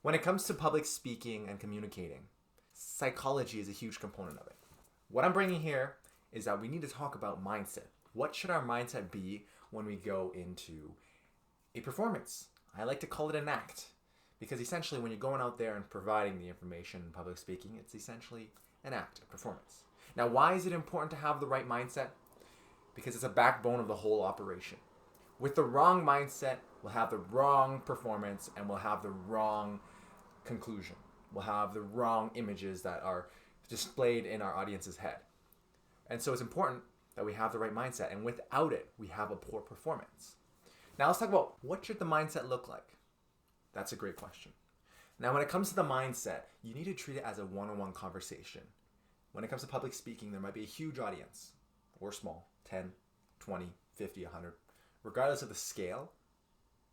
When it comes to public speaking and communicating, psychology is a huge component of it. What I'm bringing here is that we need to talk about mindset. What should our mindset be when we go into a performance? I like to call it an act, because essentially when you're going out there and providing the information in public speaking, it's essentially an act, a performance. Now, why is it important to have the right mindset? Because it's a backbone of the whole operation. With the wrong mindset, we'll have the wrong performance and we'll have the wrong conclusion. We'll have the wrong images that are displayed in our audience's head. And so it's important that we have the right mindset, and without it, we have a poor performance. Now let's talk about what should the mindset look like? That's a great question. Now when it comes to the mindset, you need to treat it as a one-on-one conversation. When it comes to public speaking, there might be a huge audience, or small, 10, 20, 50, 100. Regardless of the scale,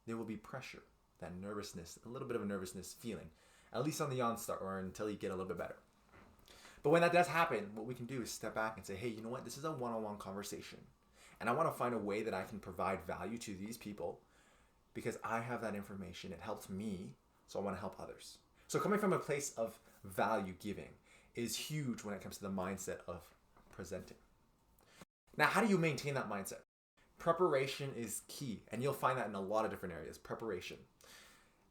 there will be pressure, that nervousness, a little bit of a nervousness feeling, at least on the onstart or until you get a little bit better. But when that does happen, what we can do is step back and say, hey, you know what? This is a one-on-one conversation. And I want to find a way that I can provide value to these people because I have that information. It helps me, so I want to help others. So coming from a place of value giving is huge when it comes to the mindset of presenting. Now, how do you maintain that mindset? Preparation is key, and you'll find that in a lot of different areas, preparation.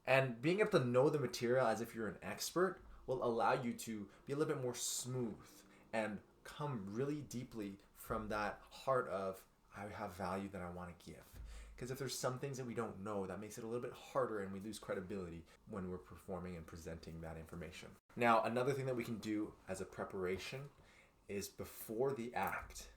And being able to know the material as if you're an expert will allow you to be a little bit more smooth and come really deeply from that heart of, I have value that I want to give. Because if there's some things that we don't know, that makes it a little bit harder and we lose credibility when we're performing and presenting that information. Now, another thing that we can do as a preparation is before the act,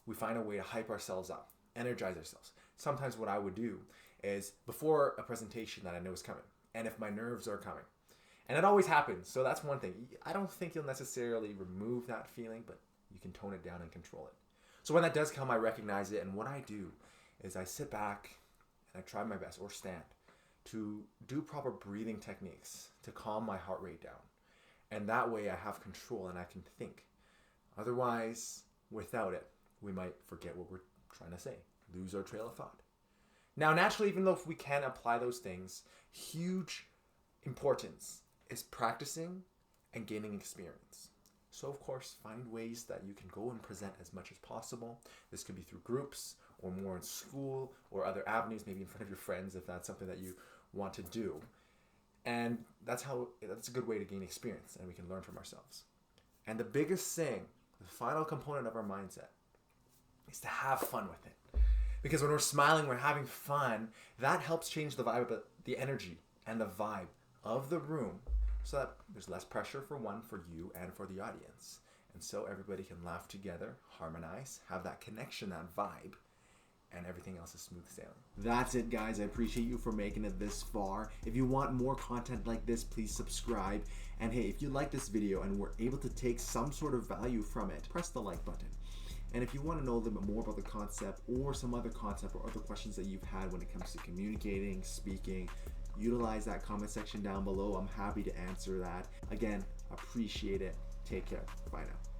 we find a way to hype ourselves up, energize ourselves. Sometimes what I would do is before a presentation that I know is coming, and if my nerves are coming, and it always happens, so that's one thing. I don't think you'll necessarily remove that feeling, but you can tone it down and control it. So when that does come, I recognize it, and what I do is I sit back and I try my best, or stand, to do proper breathing techniques to calm my heart rate down. And that way I have control and I can think. Otherwise, without it, we might forget what we're trying to say, lose our trail of thought. Now, naturally, even though if we can apply those things, huge importance is practicing and gaining experience. So of course, find ways that you can go and present as much as possible. This could be through groups or more in school or other avenues, maybe in front of your friends if that's something that you want to do. And that's a good way to gain experience, and we can learn from ourselves. And the biggest thing, the final component of our mindset, is to have fun with it. Because when we're smiling, we're having fun, that helps change the vibe, the energy and the vibe of the room, so that there's less pressure for you and for the audience. And so everybody can laugh together, harmonize, have that connection, that vibe, and everything else is smooth sailing. That's it, guys. I appreciate you for making it this far. If you want more content like this, please subscribe. And hey, if you like this video and were able to take some sort of value from it, press the like button. And if you want to know a little bit more about the concept or some other concept or other questions that you've had when it comes to communicating, speaking, utilize that comment section down below. I'm happy to answer that. Again, appreciate it. Take care. Bye now.